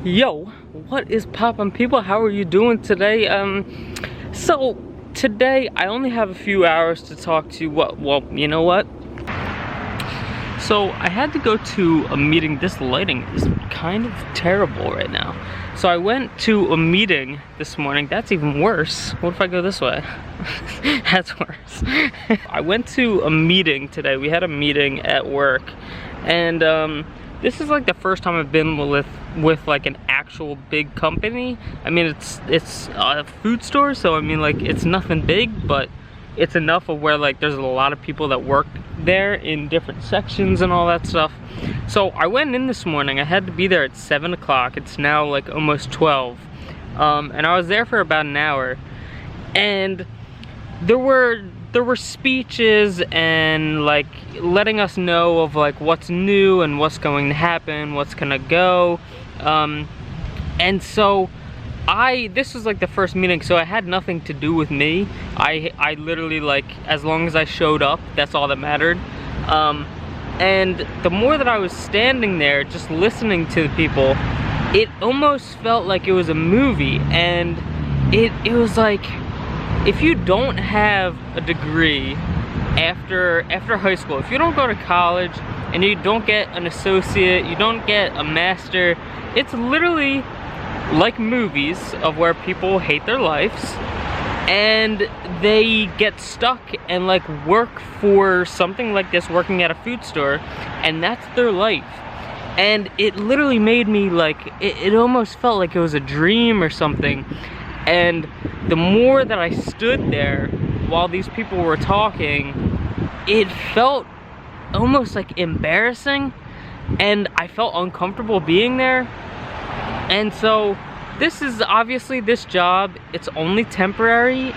Yo, what is poppin', people? How are you doing today? So today I only have a few hours to talk to you. Well, you know what? So I had to go to a meeting. This lighting is kind of terrible right now. So I went to a meeting this morning. That's even worse. What if I go this way? That's worse. I went to a meeting today. We had a meeting at work, and this is like the first time I've been with like an actual big company. I mean, it's a food store, so I mean, like, it's nothing big, but it's enough of where like there's a lot of people that work there in different sections and all that stuff. So I went in this morning. I had to be there at 7 o'clock. It's now like almost 12, and I was there for about an hour, and there were speeches and like letting us know of like what's new and what's going to happen, what's gonna go, and so this was like the first meeting, so it had nothing to do with me. I literally, like, as long as I showed up, that's all that mattered. And the more that I was standing there just listening to the people, it almost felt like it was a movie. And it was like, if you don't have a degree after high school, if you don't go to college and you don't get an associate, you don't get a master, it's literally like movies of where people hate their lives and they get stuck and like work for something like this, working at a food store, and that's their life. And it literally made me like, it almost felt like it was a dream or something. And the more that I stood there while these people were talking, it felt almost like embarrassing, and I felt uncomfortable being there. And so this is obviously, this job, it's only temporary.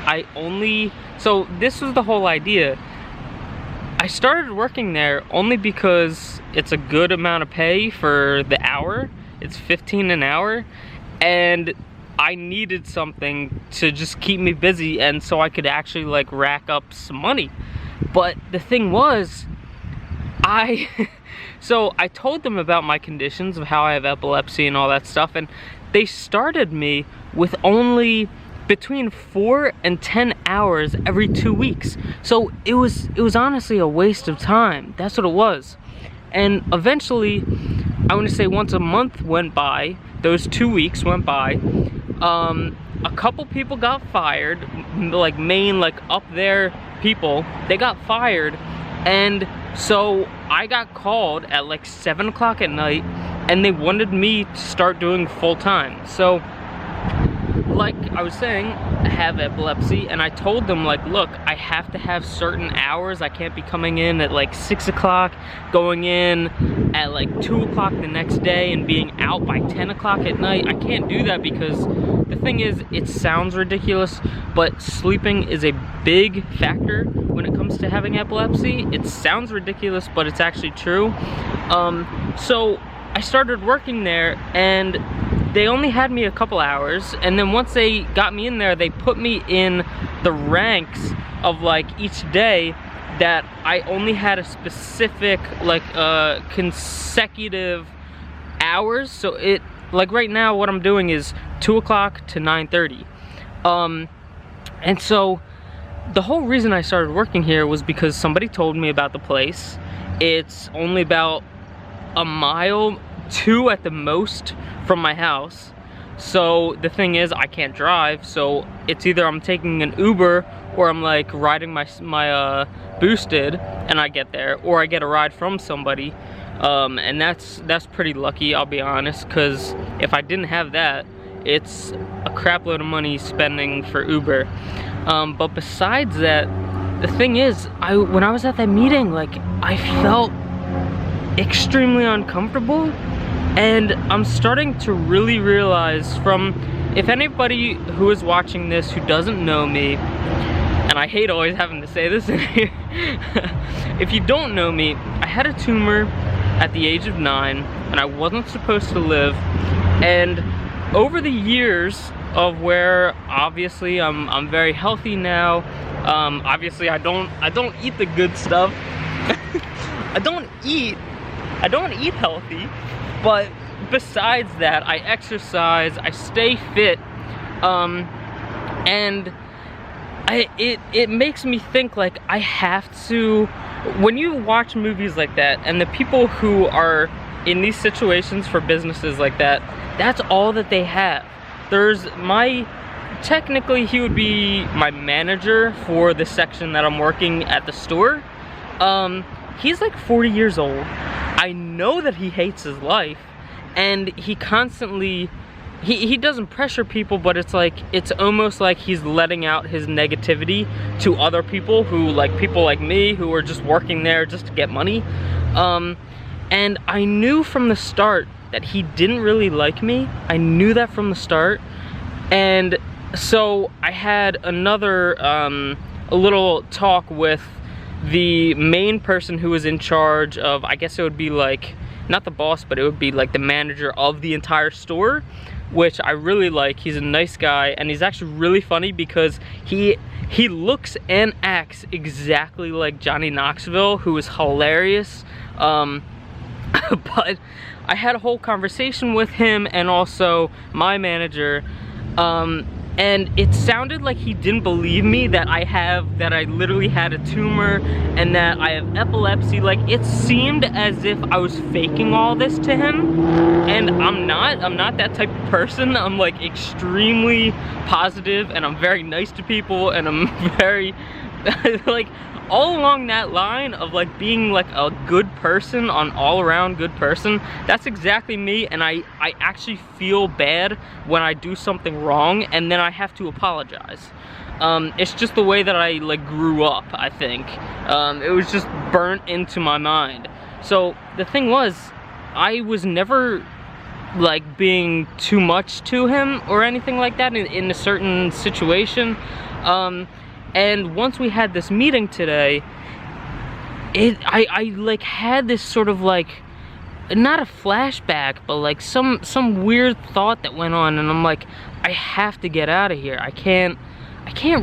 So this was the whole idea. I started working there only because it's a good amount of pay for the hour. It's $15 an hour, and I needed something to just keep me busy, and so I could actually like rack up some money. But the thing was, so I told them about my conditions, of how I have epilepsy and all that stuff, and they started me with only between 4 and 10 hours every 2 weeks. So it was honestly a waste of time. That's what it was. And eventually, I want to say once a month went by, those 2 weeks went by, a couple people got fired, like main, like up there people, they got fired. And so I got called at like 7 o'clock at night, and they wanted me to start doing full time. So like I was saying, I have epilepsy, and I told them, like, look, I have to have certain hours. I can't be coming in at like 6 o'clock, going in at like 2 o'clock the next day, and being out by 10 o'clock at night. I can't do that, because the thing is, it sounds ridiculous, but sleeping is a big factor when it comes to having epilepsy. It sounds ridiculous, but it's actually true. So I started working there, and they only had me a couple hours, and then once they got me in there, they put me in the ranks of like each day that I only had a specific like consecutive hours. So it, like right now what I'm doing is 2 o'clock to 9:30. And so the whole reason I started working here was because somebody told me about the place. It's only about a mile, 2 at the most, from my house. So the thing is, I can't drive, so it's either I'm taking an Uber or I'm like riding my Boosted and I get there, or I get a ride from somebody, and that's pretty lucky, I'll be honest, because if I didn't have that, it's a crap load of money spending for Uber. But besides that, the thing is, when I was at that meeting, like, I felt extremely uncomfortable. And I'm starting to really realize, from, if anybody who is watching this who doesn't know me, and I hate always having to say this in here, if you don't know me, I had a tumor at the age of 9, and I wasn't supposed to live. And over the years of where, obviously, I'm very healthy now. Obviously, I don't eat the good stuff. I don't eat healthy. But besides that, I exercise, I stay fit, and it makes me think like I have to, when you watch movies like that and the people who are in these situations for businesses like that, that's all that they have. Technically he would be my manager for the section that I'm working at the store. He's like 40 years old. I know that he hates his life, and he constantly, he doesn't pressure people, but it's like, it's almost like he's letting out his negativity to other people who, like people like me, who are just working there just to get money. And I knew from the start that he didn't really like me. I knew that from the start. And so I had another, a little talk with the main person who was in charge of, I guess it would be like, not the boss, but it would be like the manager of the entire store, which I really like. He's a nice guy, and he's actually really funny because he looks and acts exactly like Johnny Knoxville, who is hilarious. But I had a whole conversation with him and also my manager, and it sounded like he didn't believe me that I literally had a tumor and that I have epilepsy. Like, it seemed as if I was faking all this to him, and I'm not that type of person. I'm like extremely positive, and I'm very nice to people, and I'm very like all along that line of like being like a good person, an all-around good person. That's exactly me, and I actually feel bad when I do something wrong and then I have to apologize. It's just the way that I like grew up, I think. It was just burnt into my mind. So the thing was, I was never like being too much to him or anything like that in a certain situation. And once we had this meeting today, I like had this sort of like, not a flashback, but like some weird thought that went on, and I'm like, I have to get out of here. I can't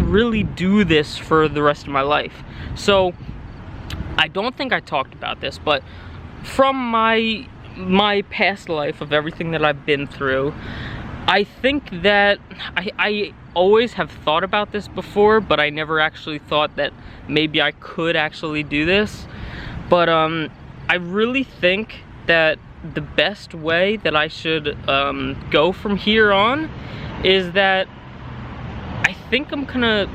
really do this for the rest of my life. So I don't think I talked about this, but from my past life of everything that I've been through, I think that I always have thought about this before, but I never actually thought that maybe I could actually do this. But I really think that the best way that I should go from here on is that I think I'm gonna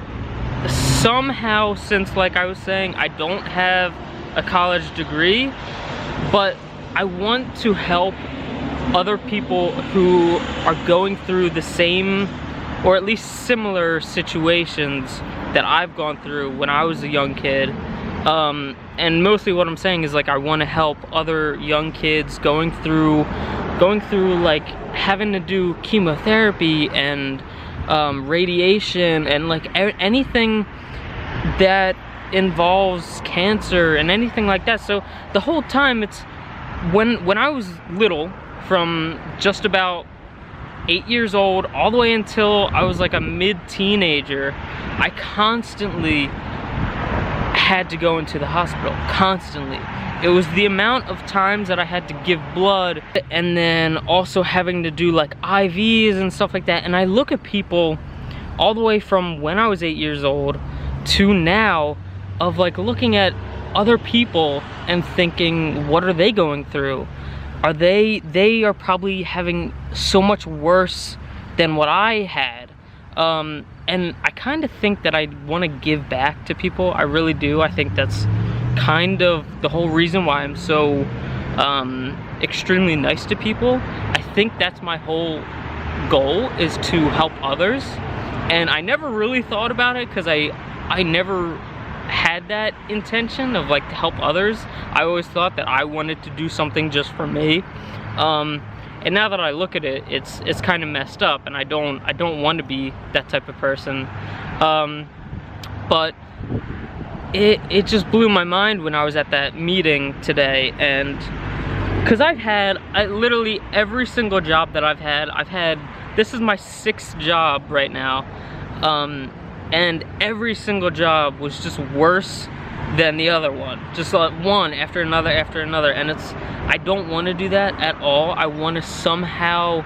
somehow, since like I was saying, I don't have a college degree, but I want to help other people who are going through the same or at least similar situations that I've gone through when I was a young kid. And mostly what I'm saying is like I want to help other young kids going through like having to do chemotherapy and radiation and like anything that involves cancer and anything like that. So the whole time, it's when I was little, from just about 8 years old all the way until I was like a mid-teenager, I constantly had to go into the hospital, constantly. It was the amount of times that I had to give blood, and then also having to do like IVs and stuff like that. And I look at people all the way from when I was 8 years old to now, of like looking at other people and thinking, what are they going through? They are probably having so much worse than what I had. And I kind of think that I want to give back to people. I really do. I think that's kind of the whole reason why I'm so extremely nice to people. I think that's my whole goal, is to help others. And I never really thought about it because I never had that intention of like to help others. I always thought that I wanted to do something just for me. And now that I look at it, it's kind of messed up, and I don't want to be that type of person. But it just blew my mind when I was at that meeting today, and because literally every single job that I've had, this is my 6th job right now, and every single job was just worse than the other one. Just like one after another, and I don't want to do that at all. I want to somehow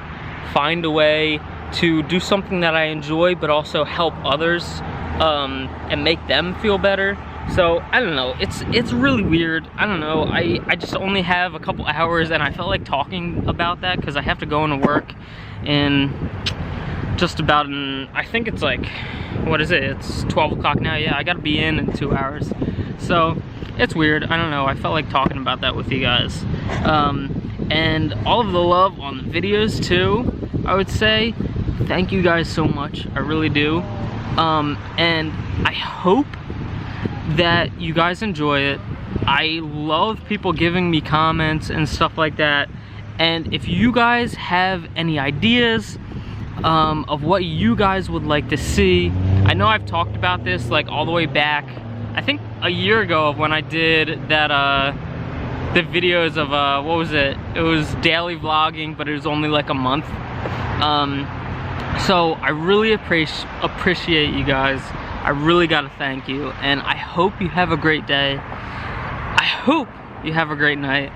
find a way to do something that I enjoy, but also help others and make them feel better. So I don't know, it's really weird. I don't know, I just only have a couple hours, and I felt like talking about that because I have to go into work in just about I think it's like, what is it, it's 12 o'clock now. Yeah, I gotta be in 2 hours. So it's weird, I don't know, I felt like talking about that with you guys. And all of the love on the videos too, I would say. Thank you guys so much, I really do. And I hope that you guys enjoy it. I love people giving me comments and stuff like that. And if you guys have any ideas of what you guys would like to see, I know I've talked about this like all the way back, I think a year ago, of when I did that the videos of what was it? It was daily vlogging, but it was only like a month. So I really appreciate you guys. I really gotta thank you, and I hope you have a great day. I hope you have a great night.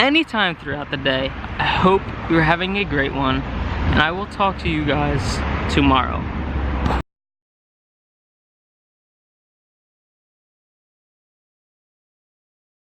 Anytime throughout the day, I hope you're having a great one, and I will talk to you guys tomorrow.